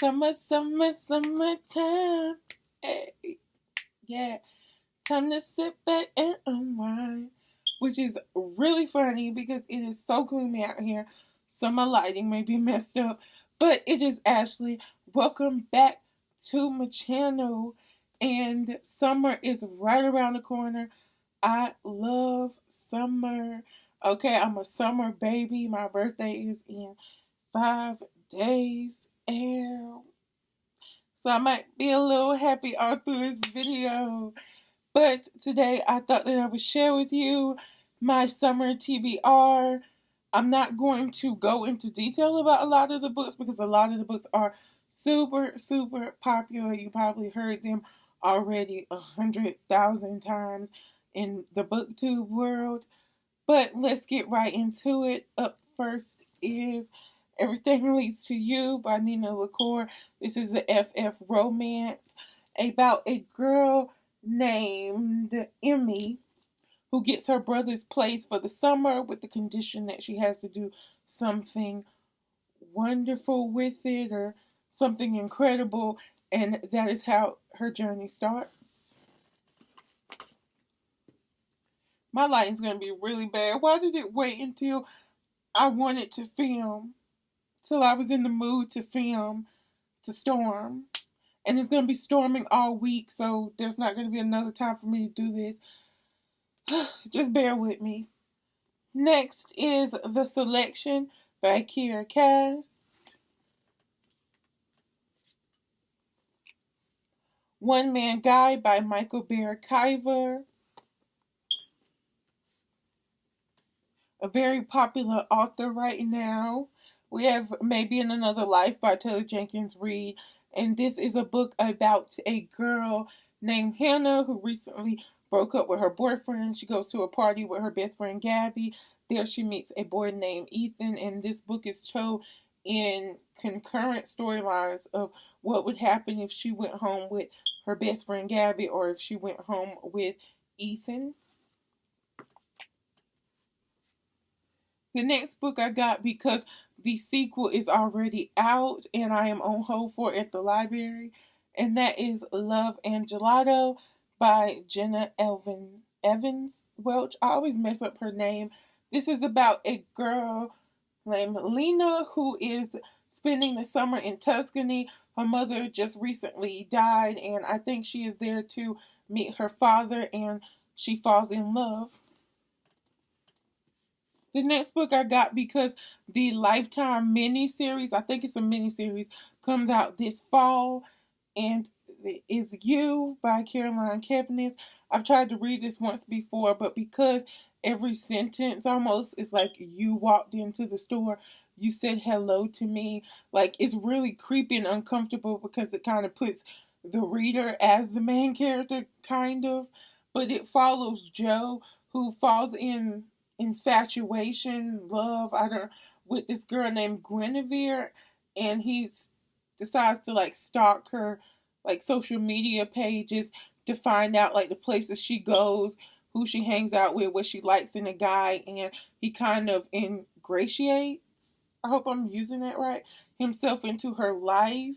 Summertime. Hey, yeah. Time to sit back and unwind. Which is really funny because it is so gloomy out here. So my lighting may be messed up. But it is Ashley. Welcome back to my channel. And summer is right around the corner. I love summer. Okay, I'm a summer baby. My birthday is in 5 days. And so I might be a little happy all through this video. But today I thought that I would share with you my summer TBR. I'm not going to go into detail about a lot of the books because a lot of the books are super, super popular. You probably heard them already 100,000 times in the booktube world. But let's get right into it. Up first is Everything Leads to You by Nina LaCour. This is the FF romance about a girl named Emmy who gets her brother's place for the summer with the condition that she has to do something wonderful with it or something incredible, and that is how her journey starts. My lighting's going to be really bad. Why did it wait until I wanted to film? Till I was in the mood to film, to storm. And it's going to be storming all week, so there's not going to be another time for me to do this. Just bear with me. Next is The Selection by Kiera Cass. One Man Guide by Michael Bear-Kiver. A very popular author right now. We have Maybe in Another Life by Taylor Jenkins Reid. And this is a book about a girl named Hannah who recently broke up with her boyfriend. She goes to a party with her best friend Gabby. There she meets a boy named Ethan. And this book is told in concurrent storylines of what would happen if she went home with her best friend Gabby or if she went home with Ethan. The next book I got because the sequel is already out and I am on hold for it at the library, and that is Love and Gelato by Jenna Evans Welch. I always mess up her name. This is about a girl named Lena who is spending the summer in Tuscany. Her mother just recently died, and I think she is there to meet her father, and she falls in love. The next book I got because the Lifetime miniseries, I think it's a miniseries, comes out this fall, and it is You by Caroline Kepnes. I've tried to read this once before, but because every sentence almost is like you walked into the store, you said hello to me, like it's really creepy and uncomfortable because it kind of puts the reader as the main character, kind of, but it follows Joe who falls in infatuation, love, with this girl named Guinevere, and he decides to like stalk her like social media pages to find out like the places she goes, who she hangs out with, what she likes in a guy, and he kind of ingratiates, I hope I'm using that right, himself into her life.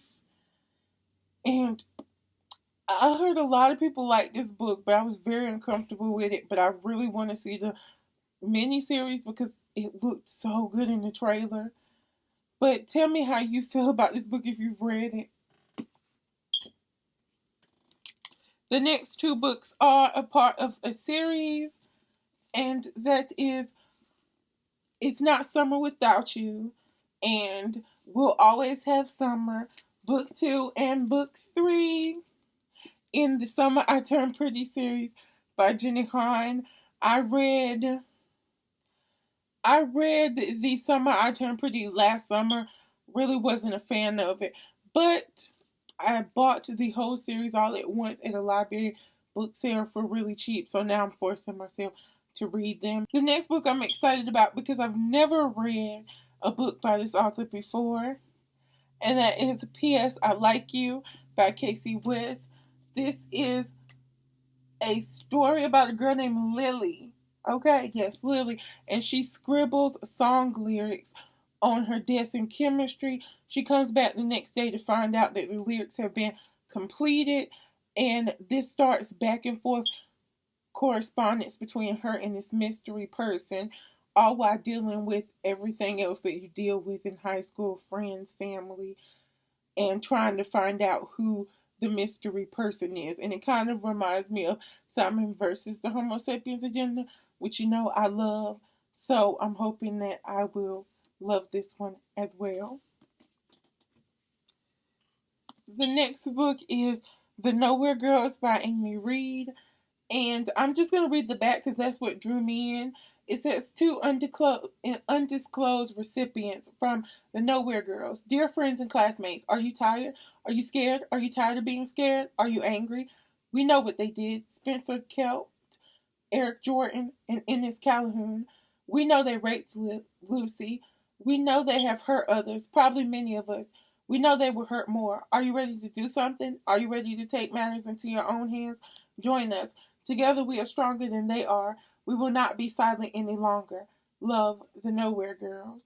And I heard a lot of people like this book, but I was very uncomfortable with it, but I really want to see the miniseries because it looked so good in the trailer. But tell me how you feel about this book if you've read it. The next two books are a part of a series, and that is It's Not Summer Without You and We'll Always Have Summer, Book 2 and Book 3. In the Summer I Turned Pretty series by Jenny Han. I read the Summer I Turned Pretty last summer. Really wasn't a fan of it. But I bought the whole series all at once at a library book sale for really cheap. So now I'm forcing myself to read them. The next book I'm excited about because I've never read a book by this author before. And that is P.S. I Like You by Casey West. This is a story about a girl named Lily. Okay, yes, Lily. And she scribbles song lyrics on her desk in chemistry She comes back the next day to find out that the lyrics have been completed, and this starts back and forth correspondence between her and this mystery person, all while dealing with everything else that you deal with in high school, friends, family, and trying to find out who the mystery person is. And it kind of reminds me of Simon versus the Homo sapiens agenda, which you know I love. So I'm hoping that I will love this one as well. The next book is The Nowhere Girls by Amy Reed. And I'm just going to read the back because that's what drew me in. It says, to undisclosed recipients from the Nowhere Girls. Dear friends and classmates, are you tired? Are you scared? Are you tired of being scared? Are you angry? We know what they did. Spencer Kelp, Eric Jordan, and Ennis Calhoun. We know they raped Lucy. We know they have hurt others, probably many of us. We know they will hurt more. Are you ready to do something? Are you ready to take matters into your own hands? Join us. Together we are stronger than they are. We will not be silent any longer. Love, The Nowhere Girls.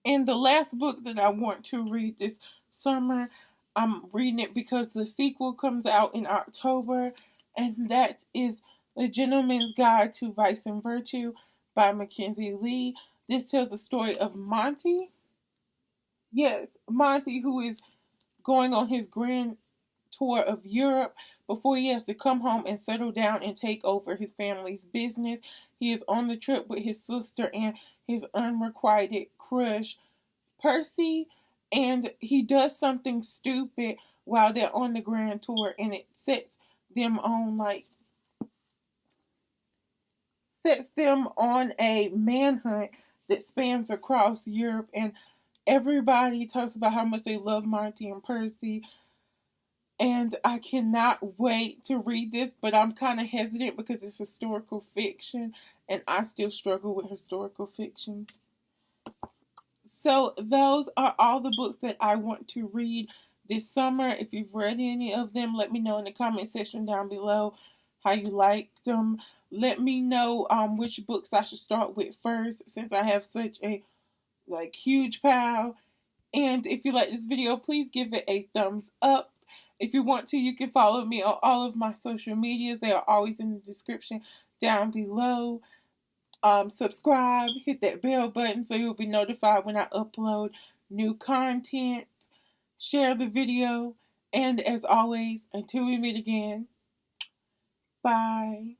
And the last book that I want to read this summer, I'm reading it because the sequel comes out in October, and that is The Gentleman's Guide to Vice and Virtue by Mackenzie Lee. This tells the story of Monty. Yes, Monty, who is going on his grand tour of Europe before he has to come home and settle down and take over his family's business. He is on the trip with his sister and his unrequited crush, Percy, and he does something stupid while they're on the grand tour, and it sets them on a manhunt that spans across Europe, and everybody talks about how much they love Monty and Percy. And I cannot wait to read this, but I'm kind of hesitant because it's historical fiction, and I still struggle with historical fiction. So those are all the books that I want to read this summer. If you've read any of them, let me know in the comment section down below how you liked them. Let me know which books I should start with first, since I have such a huge pile. And if you like this video, please give it a thumbs up. If you want to, you can follow me on all of my social medias. They are always in the description down below. Subscribe, hit that bell button so you'll be notified when I upload new content. Share the video. And as always, until we meet again, bye.